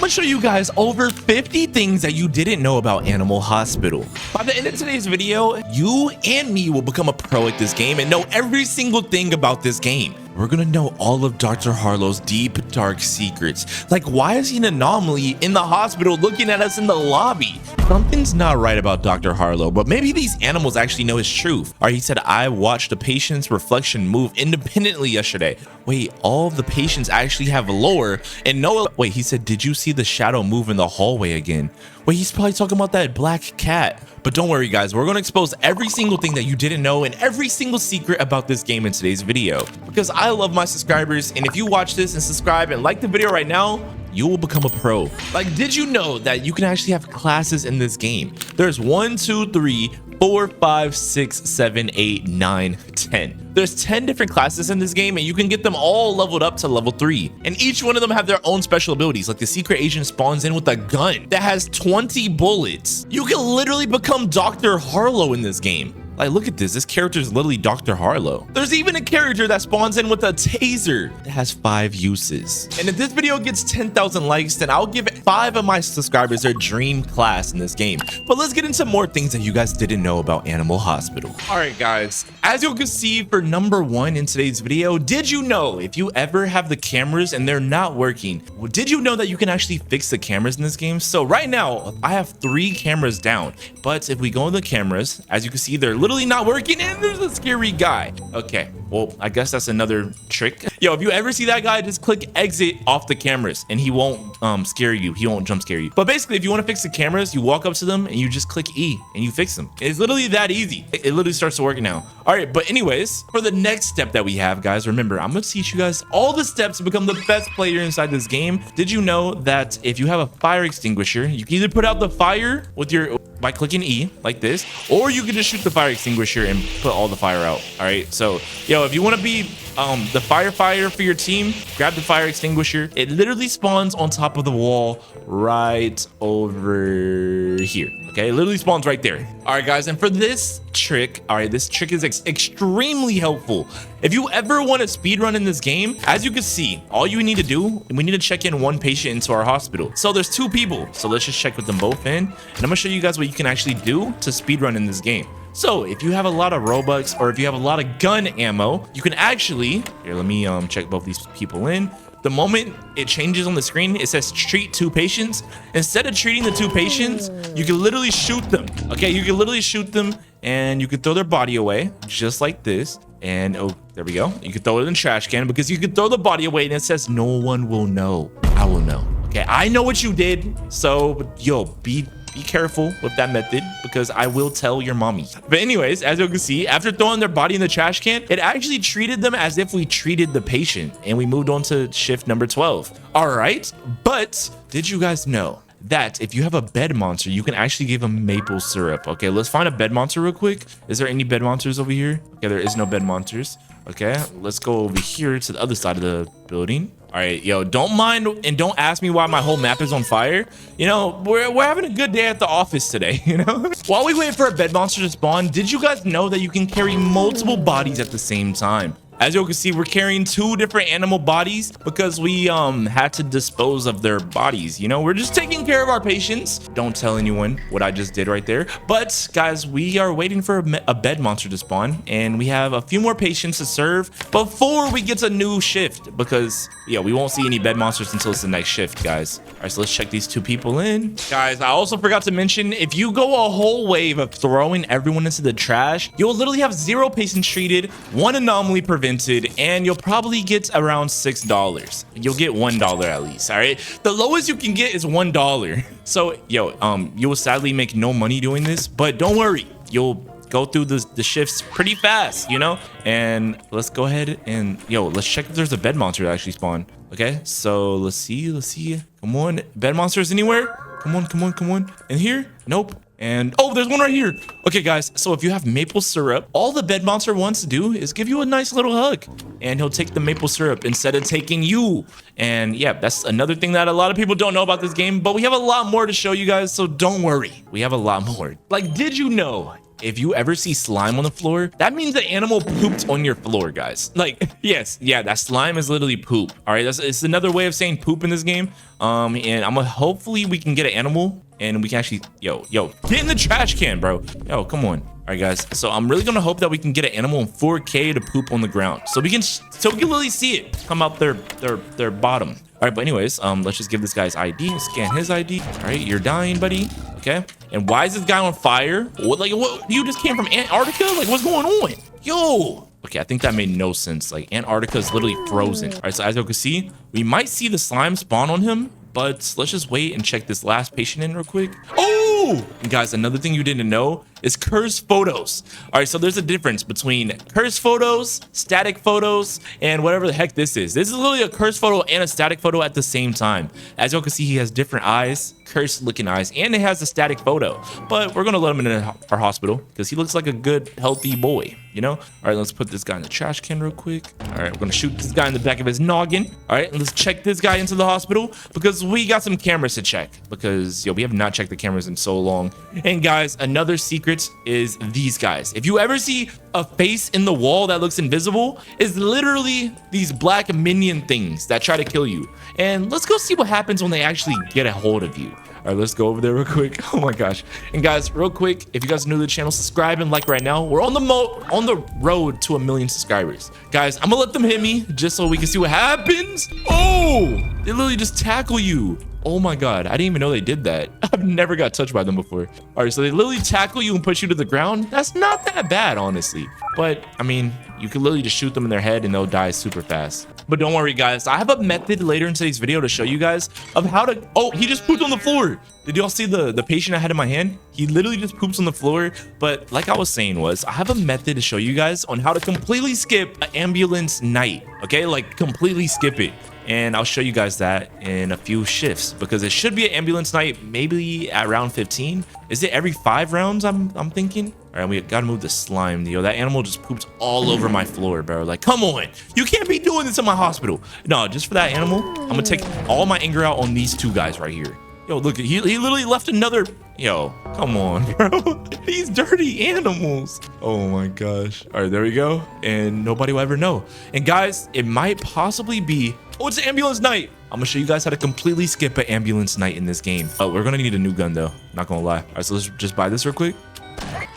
gonna show you guys over 50 things that you didn't know about Animal Hospital. By the end of today's video, you and me will become a pro at this game and know every single thing about this game. We're gonna know all of Dr. Harlow's deep, dark secrets. Like, why is he an anomaly in the hospital looking at us in the lobby? Something's not right about Dr. Harlow, but maybe these animals actually know his truth. Or he said, I watched a patient's reflection move independently yesterday. Wait, all of the patients actually have lore and no. Wait, he said, did you see the shadow move in the hallway again? Wait, he's probably talking about that black cat. But don't worry, guys, we're gonna expose every single thing that you didn't know and every single secret about this game in today's video. Because I love my subscribers, and if you watch this and subscribe and like the video right now, you will become a pro. Like, did you know that you can actually have classes in this game? There's 1, 2, 3, 4, 5, 6, 7, 8, 9, 10. There's 10 different classes in this game, and you can get them all leveled up to level 3. And each one of them have their own special abilities. Like the secret agent spawns in with a gun that has 20 bullets. You can literally become Dr. Harlow in this game. Like, look at this. This character is literally Dr. Harlow. There's even a character that spawns in with a taser that has 5 uses. And if this video gets 10,000 likes, then I'll give 5 of my subscribers their dream class in this game. But let's get into more things that you guys didn't know about Animal Hospital. All right, guys. As you can see for number 1 in today's video, did you know if you ever have the cameras and they're not working, well, did you know that you can actually fix the cameras in this game? So right now, I have 3 cameras down. But if we go in the cameras, as you can see, they're literally not working and there's a scary guy. Okay, well, I guess that's another trick. Yo, if you ever see that guy, just click exit off the cameras and he won't scare you. He won't jump scare you. But basically, if you want to fix the cameras, you walk up to them and you just click E and you fix them. It's literally that easy. It literally starts to work now. All right, but anyways, for the next step that we have, guys, remember, I'm gonna teach you guys all the steps to become the best player inside this game. Did you know that if you have a fire extinguisher, you can either put out the fire with your by clicking E like this, or you can just shoot the fire extinguisher and put all the fire out. All right, so yo, if you want to be the firefighter for your team, grab the fire extinguisher. It literally spawns on top of the wall right over here. Okay, it literally spawns right there. All right, guys, and for this trick, all right, this trick is extremely helpful. If you ever want to speedrun in this game, as you can see, all you need to do, we need to check in 1 patient into our hospital. So there's 2 people. So let's just check with them both in. And I'm gonna show you guys what you can actually do to speedrun in this game. So if you have a lot of Robux or if you have a lot of gun ammo, you can actually, here, let me check both these people in. The moment it changes on the screen, it says treat 2 patients. Instead of treating the 2 patients, you can literally shoot them. Okay, you can literally shoot them and you can throw their body away just like this. And oh, there we go. You can throw it in the trash can because you can throw the body away and it says no one will know. I will know. Okay, I know what you did. So yo, be careful with that method because I will tell your mommy. But anyways, as you can see, after throwing their body in the trash can, it actually treated them as if we treated the patient, and we moved on to shift number 12. All right, but did you guys know that if you have a bed monster, you can actually give them maple syrup? Okay, let's find a bed monster real quick. Is there any bed monsters over here? Okay, there is no bed monsters. Okay, let's go over here to the other side of the building. All right, yo, don't mind and don't ask me why my whole map is on fire. You know, we're having a good day at the office today, you know? While we wait for a bed monster to spawn, did you guys know that you can carry multiple bodies at the same time? As you can see, we're carrying 2 different animal bodies because we had to dispose of their bodies. You know, we're just taking care of our patients. Don't tell anyone what I just did right there. But guys, we are waiting for a bed monster to spawn, and we have a few more patients to serve before we get a new shift because yeah, we won't see any bed monsters until it's the next shift, guys. All right, so let's check these 2 people in. Guys, I also forgot to mention, if you go a whole wave of throwing everyone into the trash, you'll literally have 0 patients treated, 1 anomaly prevented, and you'll probably get around $6. You'll get $1 at least. All right, the lowest you can get is $1. So yo, you will sadly make no money doing this, but don't worry, you'll go through the shifts pretty fast, you know. And let's go ahead and let's check if there's a bed monster that actually spawned. Okay, so let's see. Come on, bed monsters anywhere? Come on. In here? Nope. And oh, there's one right here. Okay, guys, so if you have maple syrup, all the bed monster wants to do is give you a nice little hug, and he'll take the maple syrup instead of taking you. And yeah, that's another thing that a lot of people don't know about this game, but we have a lot more to show you guys, so don't worry, we have a lot more. Like, did you know if you ever see slime on the floor, that means the animal pooped on your floor, guys. Like, yes, yeah, that slime is literally poop. All right, it's another way of saying poop in this game. And I'm gonna hopefully we can get an animal and we can actually, yo, get in the trash can, bro. Yo, come on. All right, guys. So I'm really gonna hope that we can get an animal in 4K to poop on the ground, so we can literally see it come out their bottom. All right, but anyways, let's just give this guy's ID, scan his ID. All right, you're dying, buddy. Okay. And why is this guy on fire? What, you just came from Antarctica? Like, what's going on? Yo. Okay, I think that made no sense. Like, Antarctica is literally frozen. All right, so as you can see, we might see the slime spawn on him, but let's just wait and check this last patient in real quick. Oh, and guys, another thing you didn't know is cursed photos. All right, so there's a difference between cursed photos, static photos, and whatever the heck this is. This is literally a cursed photo and a static photo at the same time. As you can see, he has different eyes, cursed looking eyes, and it has a static photo. But we're gonna let him in our hospital because he looks like a good, healthy boy, you know? All right, let's put this guy in the trash can real quick. All right, we're gonna shoot this guy in the back of his noggin. All right, and let's check this guy into the hospital because we got some cameras to check because, yo, we have not checked the cameras in so long. And guys, another secret is these guys. If you ever see a face in the wall that looks invisible, is literally these black minion things that try to kill you. And let's go see what happens when they actually get a hold of you. All right, let's go over there real quick. Oh my gosh. And guys, real quick, if you guys are new to the channel, subscribe and like right now. We're on the road to 1 million subscribers. Guys, I'm gonna let them hit me just so we can see what happens. Oh, they literally just tackle you. Oh my god, I didn't even know they did that. I've never got touched by them before. All right, so they literally tackle you and push you to the ground. That's not that bad, honestly. But I mean, you can literally just shoot them in their head and they'll die super fast. But don't worry, guys. I have a method later in today's video to show you guys of how to... Oh, he just pooped on the floor. Did y'all see the patient I had in my hand? He literally just poops on the floor. But like I was saying I have a method to show you guys on how to completely skip an ambulance night. Okay, like completely skip it. And I'll show you guys that in a few shifts because it should be an ambulance night maybe at round 15. Is it every 5 rounds? I'm thinking. All right, we gotta move the slime. Yo, that animal just pooped all over my floor, bro. Like, come on, you can't be doing this in my hospital. No, just for that animal, I'm gonna take all my anger out on these 2 guys right here. Yo, look, he literally left another. Yo, come on, bro. These dirty animals. Oh my gosh. All right, there we go. And nobody will ever know. And guys, it might possibly be... Oh, it's ambulance night. I'm gonna show you guys how to completely skip an ambulance night in this game. Oh, we're gonna need a new gun though. Not gonna lie. All right, so let's just buy this real quick.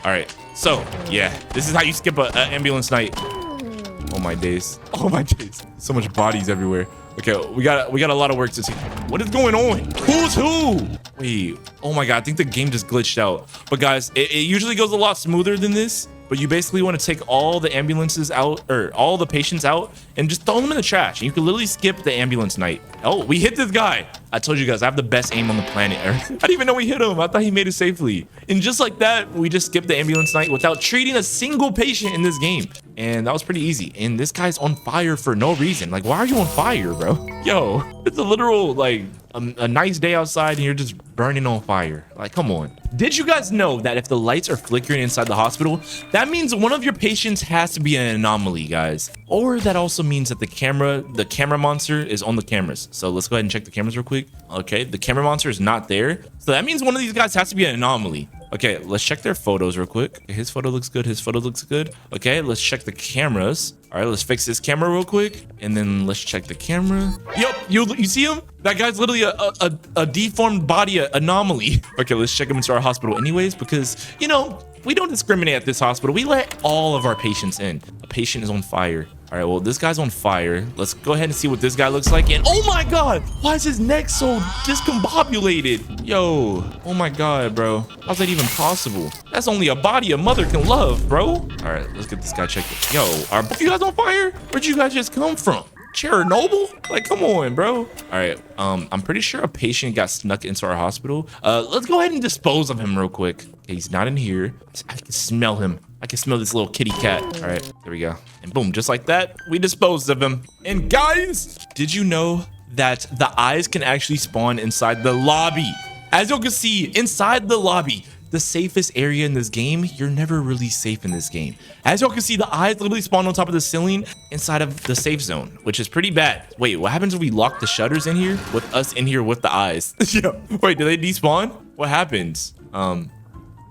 All right, so yeah, this is how you skip an ambulance night. Oh my days. Oh my days. So much bodies everywhere. Okay, we got a lot of work to see. What is going on? Who's who? Wait, oh my god, I think the game just glitched out. But guys, it usually goes a lot smoother than this. But you basically want to take all the ambulances out, or all the patients out, and just throw them in the trash. And you can literally skip the ambulance night. Oh, we hit this guy. I told you guys, I have the best aim on the planet. I didn't even know we hit him. I thought he made it safely. And just like that, we just skipped the ambulance night without treating a single patient in this game. And that was pretty easy. And this guy's on fire for no reason. Like, why are you on fire, bro? Yo, it's a literal, like, a nice day outside and you're just burning on fire. Like, come on. Did you guys know that if the lights are flickering inside the hospital, that means one of your patients has to be an anomaly, guys? Or that also means that the camera monster is on the cameras. So let's go ahead and check the cameras real quick. Okay, the camera monster is not there. So that means one of these guys has to be an anomaly. Okay, let's check their photos real quick. His photo looks good. His photo looks good. Okay, let's check the cameras. All right, let's fix this camera real quick. And then let's check the camera. Yep, you see him? That guy's literally a deformed body anomaly. Okay, let's check him into our hospital anyways, because, you know, we don't discriminate at this hospital. We let all of our patients in. A patient is on fire. All right, well, this guy's on fire. Let's go ahead and see what this guy looks like. And oh my god, why is his neck so discombobulated? Yo, oh my god, bro. How's that even possible? That's only a body a mother can love, bro. All right, let's get this guy checked. Yo, are both you guys on fire? Where'd you guys just come from? Chernobyl? Like, come on, bro. All right, I'm pretty sure a patient got snuck into our hospital. Let's go ahead and dispose of him real quick. Okay, he's not in here. I can smell him. I can smell this little kitty cat. All right, there we go. And boom, just like that, we disposed of him. And guys, did you know that the eyes can actually spawn inside the lobby? As you can see, inside the lobby, the safest area in this game, you're never really safe in this game. As y'all can see, the eyes literally spawn on top of the ceiling inside of the safe zone, which is pretty bad. Wait, what happens if we lock the shutters in here with us in here with the eyes? Yeah. Wait, do they despawn? What happens?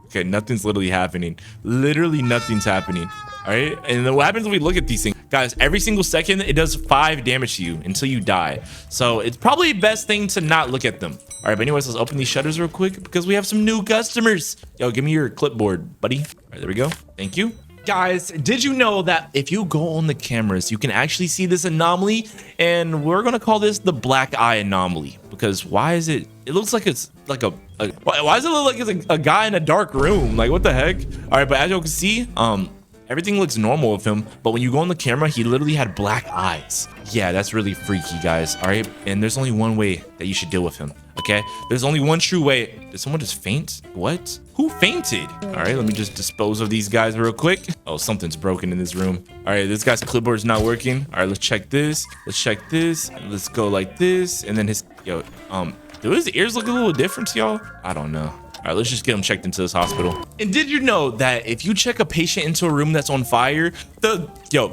Okay, nothing's literally happening. Literally nothing's happening. All right, and then what happens when we look at these things? Guys, every single second, it does 5 damage to you until you die. So it's probably the best thing to not look at them. All right, but anyways, let's open these shutters real quick because we have some new customers. Yo, give me your clipboard, buddy. All right, there we go. Thank you. Guys, did you know that if you go on the cameras, you can actually see this anomaly? And we're going to call this the black eye anomaly. Because why is it? It looks like it's like why does it look like it's a guy in a dark room? Like, what the heck? All right, but as you can see, everything looks normal with him, but when you go on the camera, he literally had black eyes. Yeah, that's really freaky, guys. All right, and there's only one way that you should deal with him. Okay, there's only one true way. Did someone just faint? What? Who fainted? All right, let me just dispose of these guys real quick. Oh, something's broken in this room. All right, this guy's clipboard's not working. All right, let's check this. Let's check this. Let's go like this, and then his do his ears look a little different to y'all? I don't know. All right, let's just get him checked into this hospital. And did you know that if you check a patient into a room that's on fire,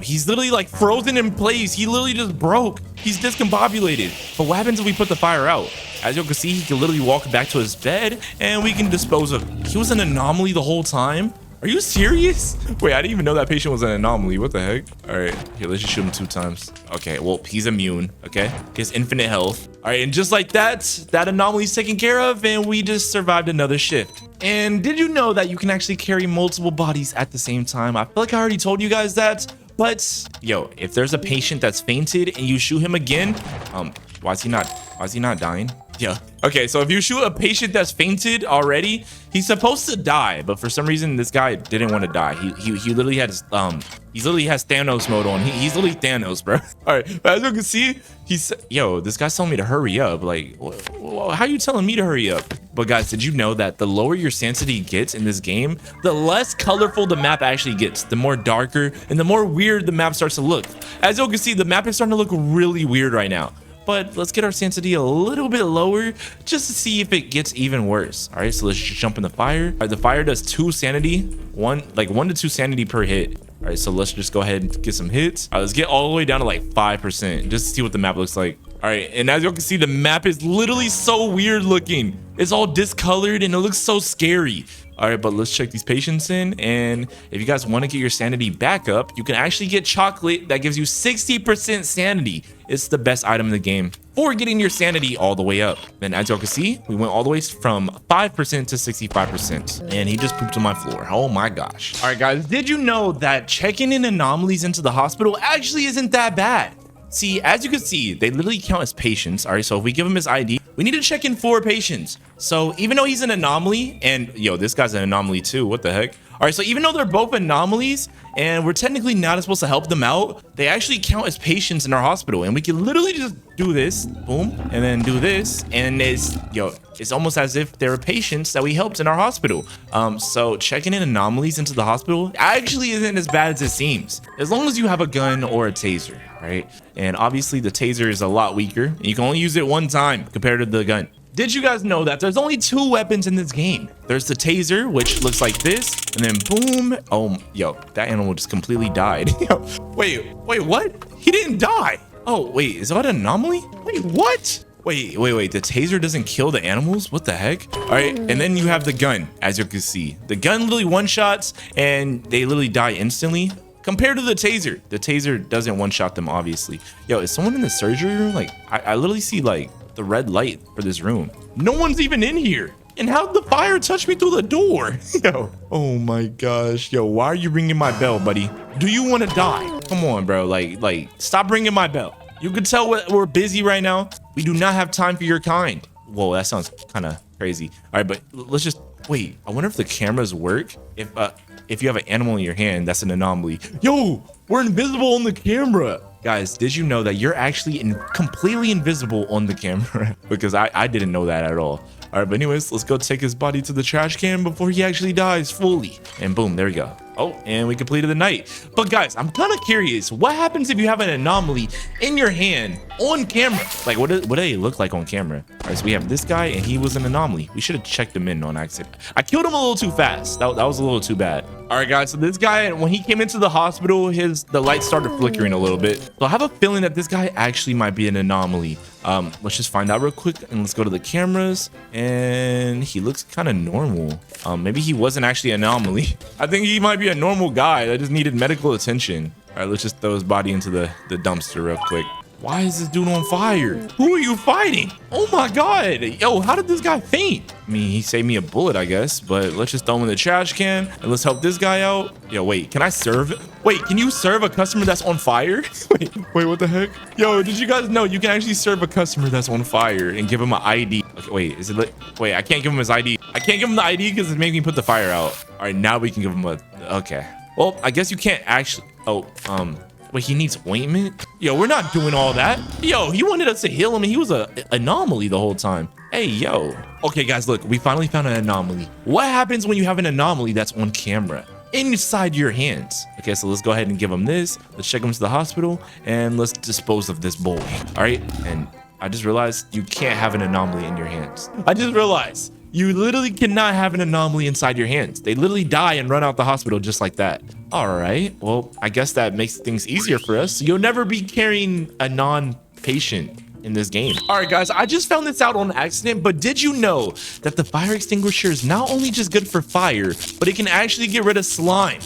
he's literally like frozen in place. He literally just broke. He's discombobulated. But what happens if we put the fire out? As you can see, he can literally walk back to his bed and we can dispose of him. He was an anomaly the whole time. Are you serious? Wait, I didn't even know that patient was an anomaly. What the heck? All right, here, let's just shoot him 2 times. Okay, well, he's immune, okay? He has infinite health. All right, and just like that, that anomaly's taken care of, and we just survived another shift. And did you know that you can actually carry multiple bodies at the same time? I feel like I already told you guys that, but yo, if there's a patient that's fainted and you shoot him again, why is he not dying? Yeah. Okay, so if you shoot a patient that's fainted already, he's supposed to die, but for some reason this guy didn't want to die. He literally had his he literally has Thanos mode on. He's literally Thanos, bro. All right, but as you can see, this guy's telling me to hurry up. Like, how are you telling me to hurry up? But guys, did you know that the lower your sanity gets in this game, the less colorful the map actually gets, the more darker and the more weird the map starts to look. As you can see, the map is starting to look really weird right now. But let's get our sanity a little bit lower just to see if it gets even worse. All right, so let's just jump in the fire. All right, the fire does 2 sanity, 1 to 2 sanity per hit. All right, so let's just go ahead and get some hits. All right, let's get all the way down to like 5% just to see what the map looks like. All right, and as you can see, the map is literally so weird looking. It's all discolored and it looks so scary. All right, but let's check these patients in. And if you guys want to get your sanity back up, you can actually get chocolate that gives you 60% sanity. It's the best item in the game for getting your sanity all the way up. Then as y'all can see, we went all the way from 5% to 65%. And he just pooped on my floor. Oh my gosh. All right, guys, did you know that checking in anomalies into the hospital actually isn't that bad? See, as you can see, they literally count as patients. All right, so if we give him his ID, we need to check in 4 patients. So even though he's an anomaly, and this guy's an anomaly too, what the heck? All right, so even though they're both anomalies and we're technically not supposed to help them out, they actually count as patients in our hospital. And we can literally just do this, boom, and then do this. And it's almost as if they're patients that we helped in our hospital. So checking in anomalies into the hospital actually isn't as bad as it seems, as long as you have a gun or a taser, right? And obviously the taser is a lot weaker and you can only use it 1 time compared to the gun. Did you guys know that there's only 2 weapons in this game? There's the taser, which looks like this, and then boom. Oh, that animal just completely died. Wait, what? He didn't die. Oh, wait, is that an anomaly? Wait, what? Wait, the taser doesn't kill the animals? What the heck? All right, and then you have the gun, as you can see. The gun literally one-shots, and they literally die instantly. Compared to the taser doesn't one-shot them, obviously. Is someone in the surgery room? Like, I literally see, like, the red light for this room. No one's even in here. And how'd the fire touch me through the door? Oh my gosh. Why are you ringing my bell, buddy? Do you want to die? Come on, bro. Like, stop ringing my bell. You can tell we're busy right now. We do not have time for your kind. Whoa, that sounds kind of crazy. All right, but let's just wait. I wonder if the cameras work. If you have an animal in your hand, that's an anomaly. We're invisible on the camera. Guys, did you know that you're actually completely invisible on the camera? Because I didn't know that at all. All right, but anyways, let's go take his body to the trash can before he actually dies fully. And boom, there we go. Oh, and we completed the night. But guys, I'm kind of curious. What happens if you have an anomaly in your hand on camera? Like, what do they look like on camera? All right, so we have this guy, and he was an anomaly. We should have checked him in on accident. I killed him a little too fast. That was a little too bad. All right, guys, so this guy, when he came into the hospital, the light started flickering a little bit. So I have a feeling that this guy actually might be an anomaly. Let's just find out real quick, and let's go to the cameras. And he looks kind of normal. Maybe he wasn't actually an anomaly. I think he might be a normal guy that just needed medical attention. All right, let's just throw his body into the dumpster real quick. Why is this dude on fire? Who are you fighting? Oh my God. Yo, how did this guy faint? I mean, he saved me a bullet, I guess, but let's just throw him in the trash can and let's help this guy out. Yo, wait, can I serve? Wait, can you serve a customer that's on fire? wait, what the heck? Yo, did you guys know you can actually serve a customer that's on fire and give him an ID? Okay, wait, is it lit? Wait, I can't give him his ID. I can't give him the ID because it's making me put the fire out. All right, now we can give him a, okay. Well, I guess you can't actually, wait, he needs ointment? Yo, we're not doing all that. Yo, he wanted us to heal him and he was an anomaly the whole time. Hey, yo. Okay, guys, look, we finally found an anomaly. What happens when you have an anomaly that's on camera inside your hands? Okay, so let's go ahead and give him this. Let's check him to the hospital and let's dispose of this boy. All right, and I just realized you can't have an anomaly in your hands. I just realized you literally cannot have an anomaly inside your hands. They literally die and run out the hospital just like that. All right, well, I guess that makes things easier for us. You'll never be carrying a non-patient in this game. All right, guys, I just found this out on accident, but did you know that the fire extinguisher is not only just good for fire, but it can actually get rid of slime?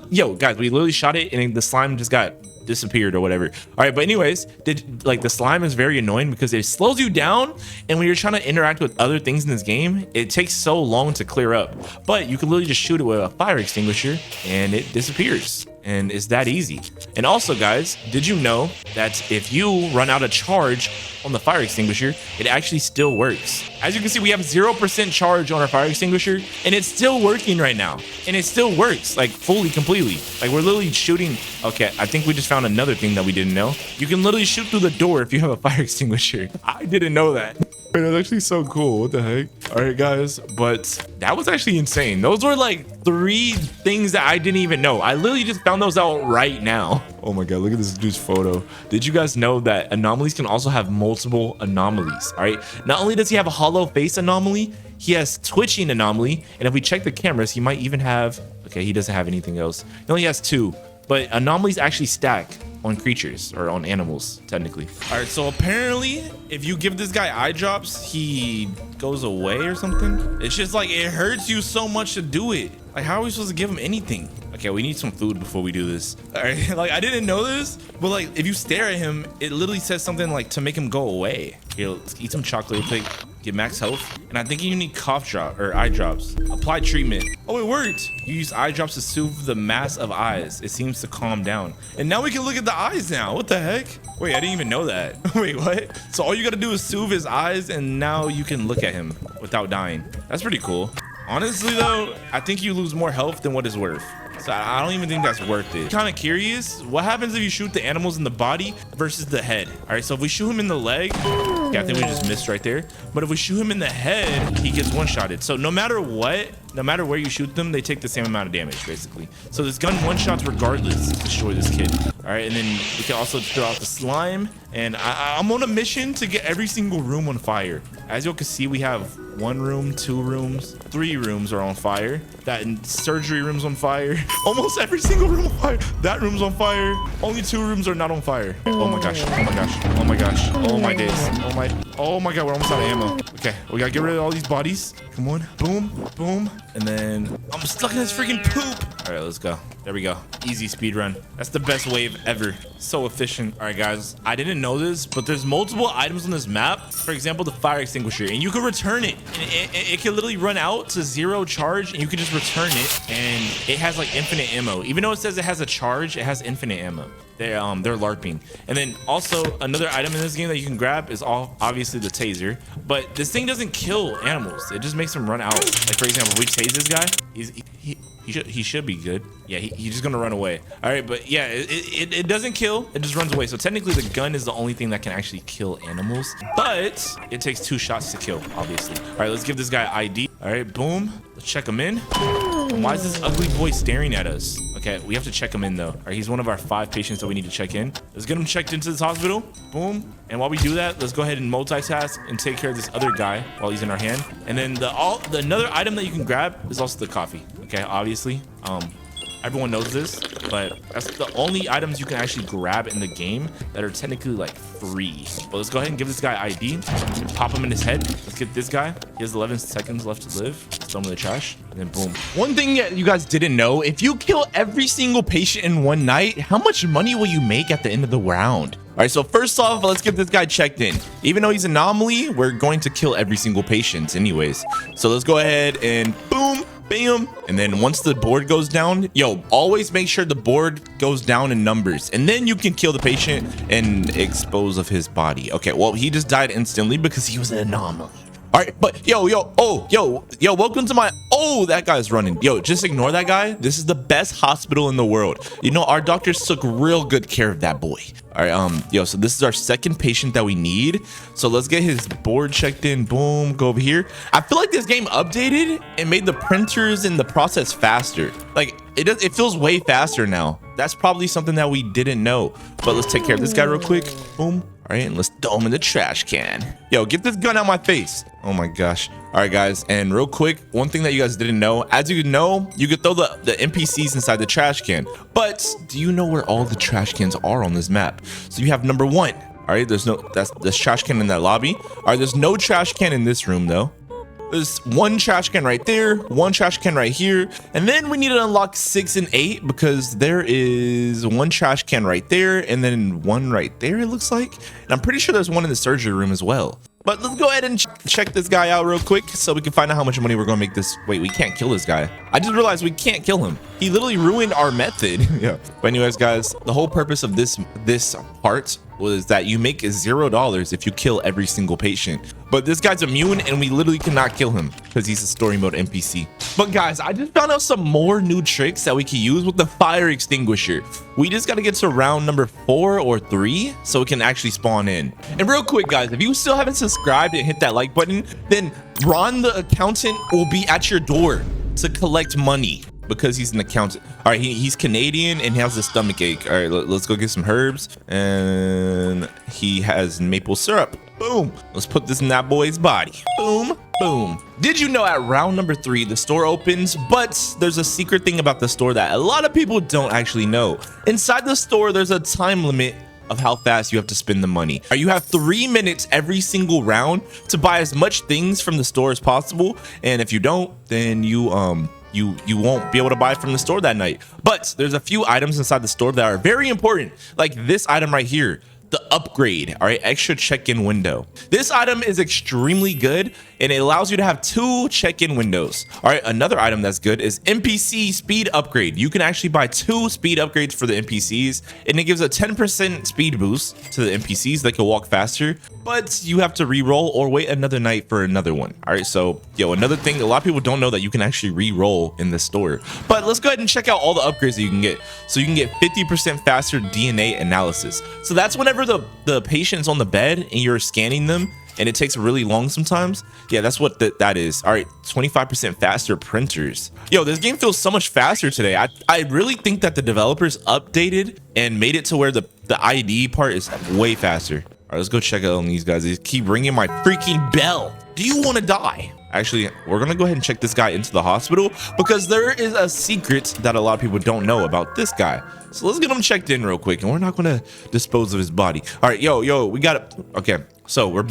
Yo, guys, we literally shot it and the slime just got disappeared or whatever. All right, but anyways, the slime is very annoying because it slows you down, and when you're trying to interact with other things in this game, it takes so long to clear up. But you can literally just shoot it with a fire extinguisher and it disappears, and it's that easy. And also, guys, did you know that if you run out of charge on the fire extinguisher, it actually still works? As you can see, we have 0% charge on our fire extinguisher and it's still working right now, and it still works like fully, completely. Like, we're literally shooting. Okay, I think we just found another thing that we didn't know. You can literally shoot through the door if you have a fire extinguisher. I didn't know that. Wait, that's actually so cool. What the heck? All right, guys, but that was actually insane. Those were like 3 things that I didn't even know. I literally just found those out right now. Oh my God, look at this dude's photo. Did you guys know that anomalies can also have multiple anomalies? All right, not only does he have a hollow face anomaly, he has twitching anomaly, and if we check the cameras, he might even have, okay, he doesn't have anything else. He only has 2, but anomalies actually stack on creatures, or on animals, technically. All right, so apparently if you give this guy eye drops, he goes away or something. It's just like, it hurts you so much to do it. Like, how are we supposed to give him anything? Okay, we need some food before we do this. All right, like, I didn't know this, but like, if you stare at him, it literally says something like to make him go away. Here, let's eat some chocolate real quick, get max health. And I think you need cough drop or eye drops. Apply treatment. Oh, it worked. You use eye drops to soothe the mass of eyes. It seems to calm down. And now we can look at the eyes now. What the heck? Wait, I didn't even know that. Wait, what? So all you gotta do is soothe his eyes and now you can look at him without dying. That's pretty cool. Honestly though, I think you lose more health than what it's worth. So I don't even think that's worth it. Kind of curious, what happens if you shoot the animals in the body versus the head? All right, so if we shoot him in the leg, yeah, I think we just missed right there. But if we shoot him in the head, he gets one-shotted. So no matter what, no matter where you shoot them, they take the same amount of damage, basically. So this gun one-shots regardless to destroy this kid. All right, and then we can also throw out the slime. And I'm on a mission to get every single room on fire. As you can see, we have 1 room, 2 rooms, 3 rooms are on fire. That surgery room's on fire. Almost every single room on fire. That room's on fire. Only 2 rooms are not on fire. Oh my gosh. Oh my gosh. Oh my gosh. Oh my days. Oh my God. We're almost out of ammo. Okay, we gotta get rid of all these bodies. Come on. Boom. Boom. And then I'm stuck in this freaking poop. All right, let's go. There we go. Easy speed run. That's the best wave ever. So efficient. All right, guys. I didn't know this, but there's multiple items on this map. For example, the fire extinguisher, and you can return it. And it can literally run out to 0 charge, and you can just return it, and it has like infinite ammo. Even though it says it has a charge, it has infinite ammo. They're LARPing. And then also another item in this game that you can grab is obviously the taser. But this thing doesn't kill animals. It just makes them run out. Like, for example, if we tase this guy, he should be good. Yeah, he's just gonna run away. All right, but yeah, it doesn't kill. It just runs away. So technically, the gun is the only thing that can actually kill animals. But it takes 2 shots to kill, obviously. All right, let's give this guy ID. All right, boom. Let's check him in. And why is this ugly boy staring at us? Okay, we have to check him in though. All right, he's one of our 5 patients that we need to check in. Let's get him checked into this hospital. Boom. And while we do that, let's go ahead and multitask and take care of this other guy while he's in our hand. And then another item that you can grab is also the coffee. Okay, obviously. Everyone knows this, but that's the only items you can actually grab in the game that are technically like free. But let's go ahead and give this guy ID. Pop him in his head. Let's get this guy. He has 11 seconds left to live. Throw him in the trash, and then boom. One thing that you guys didn't know, if you kill every single patient in one night, how much money will you make at the end of the round? All right, so first off, let's get this guy checked in. Even though he's an anomaly, we're going to kill every single patient anyways. So let's go ahead and boom, bam. And then once the board goes down, yo, always make sure the board goes down in numbers. And then you can kill the patient and expose of his body. Okay, well, he just died instantly because he was an anomaly. All right, but yo, welcome to my, that guy's running. Yo, just ignore that guy. This is the best hospital in the world. You know, our doctors took real good care of that boy. All right, so this is our second patient that we need. So let's get his board checked in. Boom, go over here. I feel like this game updated and made the printers and the process faster. Like it feels way faster now. That's probably something that we didn't know. But let's take care of this guy real quick. Boom. All right, and let's throw him in the trash can. Yo, get this gun out my face. Oh my gosh. All right, guys, and real quick, one thing that you guys didn't know, as you know, you could throw the NPCs inside the trash can. But do you know where all the trash cans are on this map? So you have number 1. All right, there's trash can in that lobby. All right, there's no trash can in this room though. There's 1 trash can right there, 1 trash can right here, and then we need to unlock 6 and 8 because there is 1 trash can right there and then 1 right there, it looks like. And I'm pretty sure there's 1 in the surgery room as well. But let's go ahead and check this guy out real quick so we can find out how much money we're gonna make this. Wait, we can't kill this guy. I just realized we can't kill him. He literally ruined our method. Yeah. But anyways, guys, the whole purpose of this part was that you make $0 if you kill every single patient. But this guy's immune and we literally cannot kill him because he's a story mode NPC. But guys, I just found out some more new tricks that we can use with the fire extinguisher. We just got to get to round number 4 or 3 so it can actually spawn in. And real quick, guys, if you still haven't subscribed and hit that like button, then Ron the accountant will be at your door to collect money because he's an accountant. All right, he's Canadian and he has a stomach ache. All right, let's go get some herbs. And he has maple syrup. Boom. Let's put this in that boy's body. Boom, boom. Did you know at round number 3, the store opens, but there's a secret thing about the store that a lot of people don't actually know. Inside the store, there's a time limit of how fast you have to spend the money. You have 3 minutes every single round to buy as much things from the store as possible. And if you don't, then you won't be able to buy from the store that night. But there's a few items inside the store that are very important, like this item right here, the upgrade. All right, extra check-in window. This item is extremely good and it allows you to have 2 check-in windows. All right, another item that's good is NPC speed upgrade. You can actually buy 2 speed upgrades for the NPCs and it gives a 10% speed boost to the NPCs that can walk faster, but you have to re-roll or wait another night for another one. All right, so another thing, a lot of people don't know that you can actually re-roll in the store. But let's go ahead and check out all the upgrades that you can get. So you can get 50% faster DNA analysis. So that's whenever the patient's on the bed and you're scanning them and it takes really long sometimes. Yeah, that's what that is. All right, 25% faster printers. Yo, this game feels so much faster today. I really think that the developers updated and made it to where the ID part is way faster. All right, let's go check out on these guys. They keep ringing my freaking bell. Do you want to die? Actually, we're gonna go ahead and check this guy into the hospital because there is a secret that a lot of people don't know about this guy. So let's get him checked in real quick and we're not gonna dispose of his body. All right, yo, we got it. Okay, so we're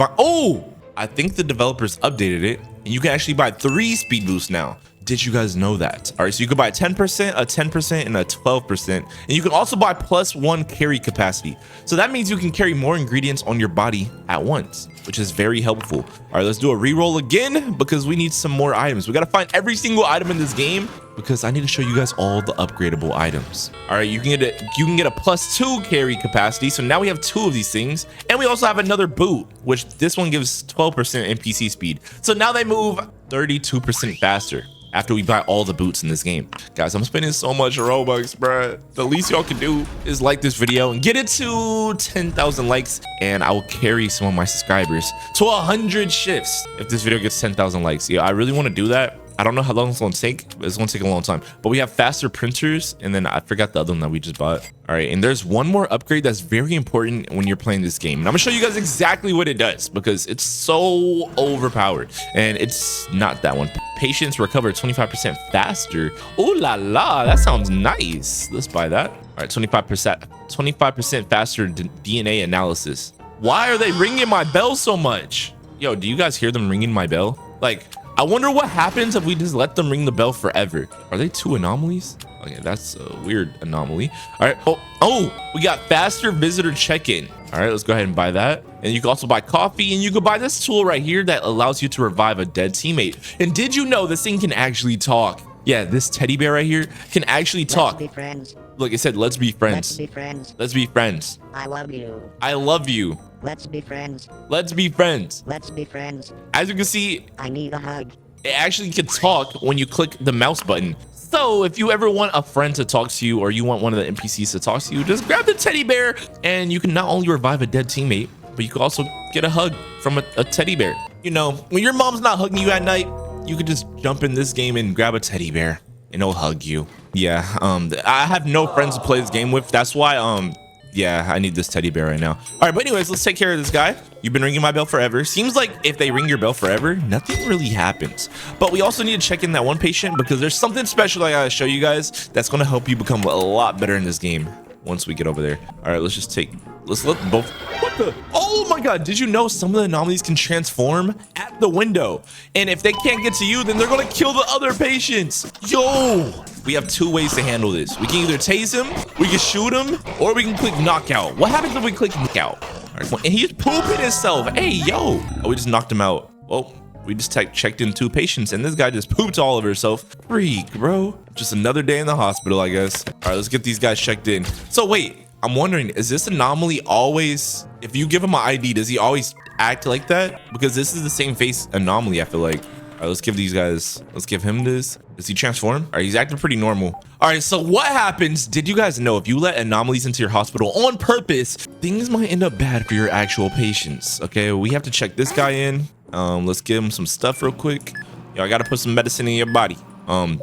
I think the developers updated it and you can actually buy 3 speed boosts now. Did you guys know that? All right, so you can buy 10%, a 10%, and a 12%. And you can also buy +1 carry capacity. So that means you can carry more ingredients on your body at once, which is very helpful. All right, let's do a reroll again because we need some more items. We got to find every single item in this game because I need to show you guys all the upgradable items. All right, you can get a +2 carry capacity. So now we have 2 of these things. And we also have another boot, which this one gives 12% NPC speed. So now they move 32% faster after we buy all the boots in this game. Guys, I'm spending so much Robux, bruh. The least y'all can do is like this video and get it to 10,000 likes, and I will carry some of my subscribers to 100 shifts if this video gets 10,000 likes. Yeah, I really want to do that. I don't know how long it's gonna take, but it's gonna take a long time. But we have faster printers, and then I forgot the other one that we just bought. All right, and there's one more upgrade that's very important when you're playing this game. And I'm gonna show you guys exactly what it does because it's so overpowered. And it's not that one. Patients recover 25% faster. Ooh la la, that sounds nice. Let's buy that. All right, 25% faster DNA analysis. Why are they ringing my bell so much? Yo, do you guys hear them ringing my bell? Like, I wonder what happens if we just let them ring the bell forever. Are they 2 anomalies? Okay, that's a weird anomaly. All right. Oh, we got faster visitor check-in. All right, let's go ahead and buy that. And you can also buy coffee, and you can buy this tool right here that allows you to revive a dead teammate. And did you know this thing can actually talk? Yeah, this teddy bear right here can actually talk. Let's be friends. Look, it said, let's be friends. Let's be friends. Let's be friends. I love you. I love you. Let's be friends. Let's be friends. Let's be friends. As you can see, I need a hug. it actually can talk when you click the mouse button. So if you ever want a friend to talk to you, or you want one of the NPCs to talk to you, just grab the teddy bear, and you can not only revive a dead teammate, but you can also get a hug from a teddy bear. You know, when your mom's not hugging you at night, you could just jump in this game and grab a teddy bear and it'll hug you. Yeah, I have no friends to play this game with. That's why, yeah, I need this teddy bear right now. All right, but anyways, let's take care of this guy. You've been ringing my bell forever. Seems like if they ring your bell forever, nothing really happens. But we also need to check in that one patient because there's something special I gotta show you guys that's gonna help you become a lot better in this game once we get over there. All right, let's let both. What the? Oh my God, did you know some of the anomalies can transform at the window? And if they can't get to you, then they're gonna kill the other patients. Yo, we have 2 ways to handle this. We can either tase him, we can shoot him, or we can click knockout. What happens if we click knockout? All right, and he's pooping himself. Hey, yo. Oh, we just knocked him out. Well, we just checked in 2 patients, and this guy just pooped all over himself. Freak, bro. Just another day in the hospital, I guess. All right, let's get these guys checked in. So wait, I'm wondering, is this anomaly always, if you give him an ID, does he always act like that? Because this is the same face anomaly, I feel like. All right, let's give these guys, let's give him this. Does he transform? All right, he's acting pretty normal. All right, so what happens? Did you guys know if you let anomalies into your hospital on purpose, things might end up bad for your actual patients? Okay, we have to check this guy in. Let's give him some stuff real quick. Yo, I gotta put some medicine in your body.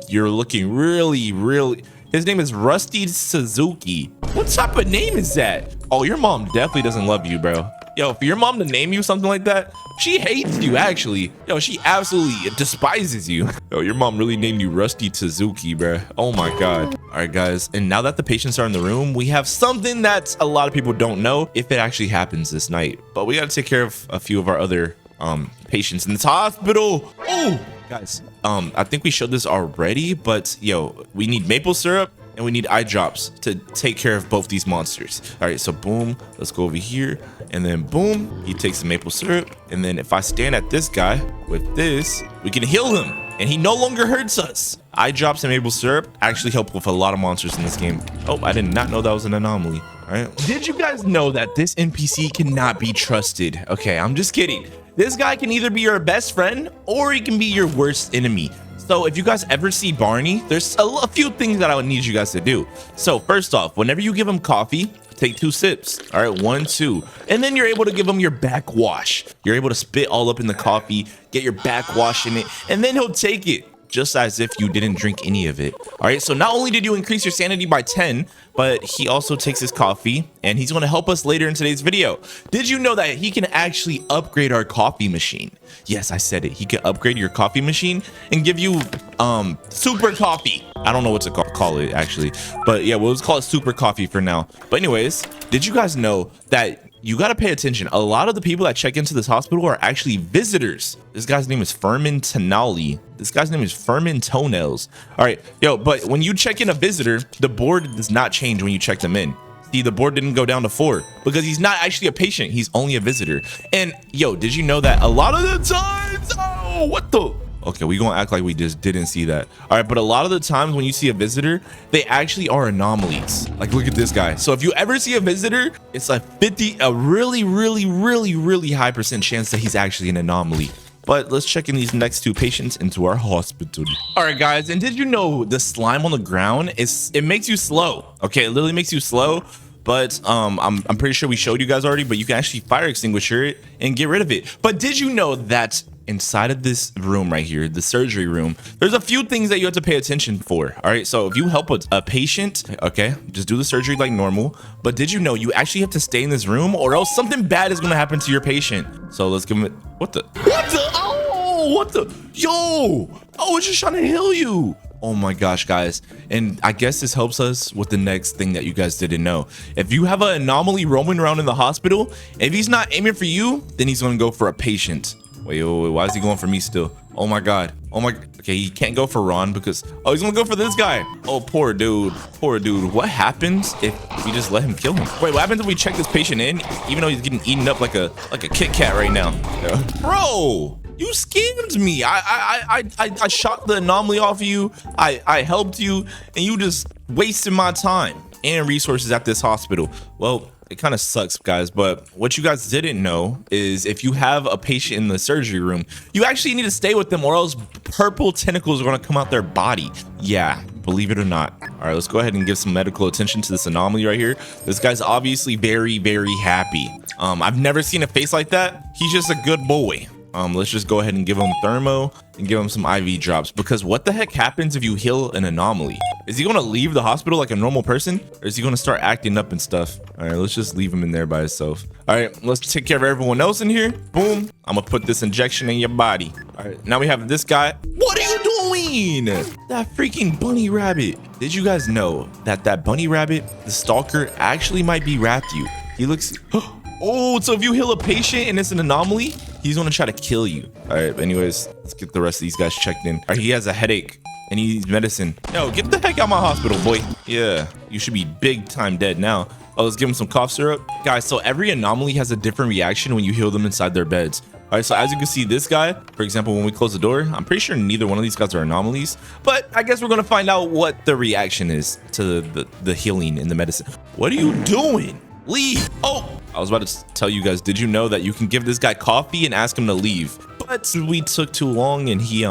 You're looking really, his name is Rusty Suzuki. What type of name is that? Oh, your mom definitely doesn't love you, bro. Yo, for your mom to name you something like that, she hates you, actually. Yo, she absolutely despises you. Yo, your mom really named you Rusty Suzuki, bro. Oh my God. All right, guys. And now that the patients are in the room, we have something that a lot of people don't know if it actually happens this night. But we got to take care of a few of our other patients in this hospital. Oh, guys, I think we showed this already, but yo, we need maple syrup and we need eye drops to take care of both these monsters. All right, so boom, let's go over here, and then boom, he takes the maple syrup, and then if I stand at this guy with this, we can heal him and he no longer hurts us. Eye drops and maple syrup actually help with a lot of monsters in this game. Oh, I did not know that was an anomaly. All right, did you guys know that this NPC cannot be trusted? Okay, I'm just kidding. This guy can either be your best friend or he can be your worst enemy. So if you guys ever see Barney, there's a few things that I would need you guys to do. So first off, whenever you give him coffee, take 2 sips. All right, 1, 2. And then you're able to give him your backwash. You're able to spit all up in the coffee, get your backwash in it, and then he'll take it just as if you didn't drink any of it. All right, so not only did you increase your sanity by 10, but he also takes his coffee and he's going to help us later in today's video. Did you know that he can actually upgrade our coffee machine? Yes, I said it. He can upgrade your coffee machine and give you super coffee. I don't know what to call it actually, but yeah, we'll just call it super coffee for now. But anyways, did you guys know that you got to pay attention? A lot of the people that check into this hospital are actually visitors. This guy's name is Furman Tonali. This guy's name is Furman Toenails. All right, yo, but when you check in a visitor, the board does not change when you check them in. See, the board didn't go down to 4 because he's not actually a patient. He's only a visitor. And yo, did you know that a lot of the times, oh, what the? Okay, we gonna act like we just didn't see that. All right, but a lot of the times when you see a visitor, they actually are anomalies. Like, look at this guy. So if you ever see a visitor, it's a really high % chance that he's actually an anomaly. But let's check in these next 2 patients into our hospital. All right, guys, and did you know the slime on the ground it makes you slow? Okay, it literally makes you slow. but I'm pretty sure we showed you guys already, but you can actually fire extinguisher it and get rid of it. But did you know that inside of this room right here, the surgery room, there's a few things that you have to pay attention for? All right, so if you help a patient, okay, just do the surgery like normal. But did you know you actually have to stay in this room, or else something bad is gonna happen to your patient? So let's give him it. What the? Oh, what the? Yo, I was just trying to heal you. Oh my gosh, guys. And I guess this helps us with the next thing that you guys didn't know. If you have an anomaly roaming around in the hospital, if he's not aiming for you, then he's gonna go for a patient. Wait, why is he going for me still? Oh my god. Okay, he can't go for Ron because, oh, he's gonna go for this guy. Oh, poor dude. What happens if we just let him kill him? Wait, what happens if we check this patient in, even though he's getting eaten up like a Kit Kat right now? Bro, you scammed me. I shot the anomaly off of you. I helped you, and you just wasted my time and resources at this hospital. Well, it kind of sucks, guys, but what you guys didn't know is if you have a patient in the surgery room, you actually need to stay with them, or else purple tentacles are going to come out their body. Yeah, believe it or not. All right, let's go ahead and give some medical attention to this anomaly right here. This guy's obviously very, very happy. I've never seen a face like that. He's just a good boy. Let's just go ahead and give him thermo and give him some IV drops, because what the heck happens if you heal an anomaly? Is he gonna leave the hospital like a normal person, or is he gonna start acting up and stuff? All right, let's just leave him in there by himself. All right, let's take care of everyone else in here. Boom, I'm gonna put this injection in your body. All right, now we have this guy. What are you doing? That freaking bunny rabbit. Did you guys know that that bunny rabbit, the stalker, actually might be Rathu? He looks, oh, so if you heal a patient and it's an anomaly, he's gonna try to kill you. All right, but anyways, let's get the rest of these guys checked in. All right, he has a headache and he needs medicine. Yo, get the heck out of my hospital, boy. Yeah, you should be big time dead now. Oh, let's give him some cough syrup. Guys, so every anomaly has a different reaction when you heal them inside their beds. All right, so as you can see, this guy, for example, when we close the door, I'm pretty sure neither one of these guys are anomalies, but I guess we're gonna find out what the reaction is to the healing and the medicine. What are you doing? Leave. Oh, I was about to tell you guys, did you know that you can give this guy coffee and ask him to leave? But we took too long and he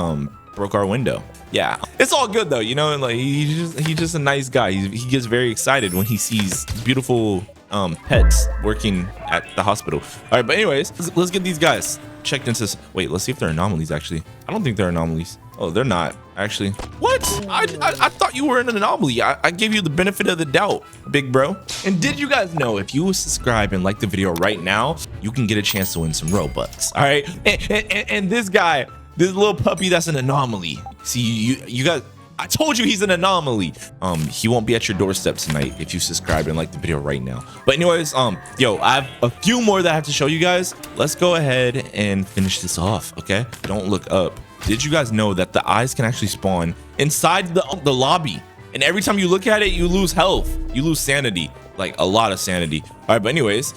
broke our window. Yeah, it's all good though, you know, like he's just a nice guy. He gets very excited when he sees beautiful pets working at the hospital. All right, but anyways, let's get these guys checked into. Wait, let's see if they're anomalies. Actually, I don't think they're anomalies. Oh, they're not actually. What? I thought you were an anomaly. I gave you the benefit of the doubt, big bro. And did you guys know if you subscribe and like the video right now, you can get a chance to win some Robux? All right, and this guy, this little puppy, that's an anomaly. See, you guys, I told you he's an anomaly. He won't be at your doorstep tonight if you subscribe and like the video right now. But anyways, yo, I have a few more that I have to show you guys. Let's go ahead and finish this off, okay? Don't look up. Did you guys know that the eyes can actually spawn inside the lobby? And every time you look at it, you lose health. You lose sanity, like a lot of sanity. All right, but anyways,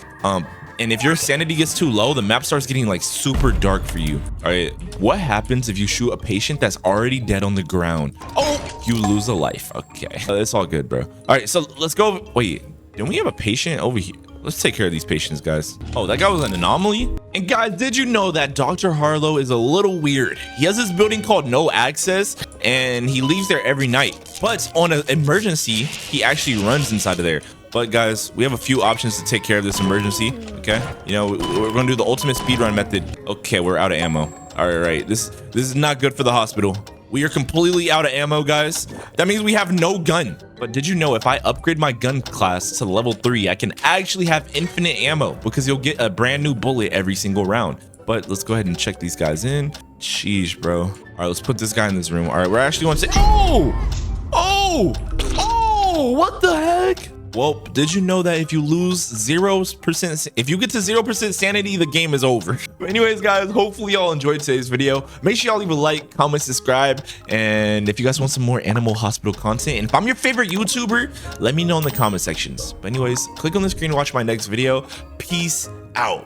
and if your sanity gets too low, the map starts getting like super dark for you. All right, what happens if you shoot a patient that's already dead on the ground? Oh, you lose a life. Okay, it's all good, bro. All right, so let's go. Wait, don't we have a patient over here? Let's take care of these patients, guys. Oh, that guy was an anomaly. And guys, did you know that Dr. Harlow is a little weird? He has this building called No Access, and he leaves there every night. But on an emergency, he actually runs inside of there. But guys, we have a few options to take care of this emergency, okay? You know, we're gonna do the ultimate speedrun method. Okay, we're out of ammo. All right, this is not good for the hospital. We are completely out of ammo, guys. That means we have no gun. But did you know if I upgrade my gun class to level 3, I can actually have infinite ammo, because you'll get a brand new bullet every single round. But let's go ahead and check these guys in. Sheesh, bro. All right, let's put this guy in this room. All right, we're actually going to say, oh, what the heck? Well, did you know that if you lose 0%, if you get to 0% sanity, the game is over? But anyways, guys, hopefully y'all enjoyed today's video. Make sure y'all leave a like, comment, subscribe. And if you guys want some more animal hospital content, and if I'm your favorite YouTuber, let me know in the comment sections. But anyways, click on the screen to watch my next video. Peace out.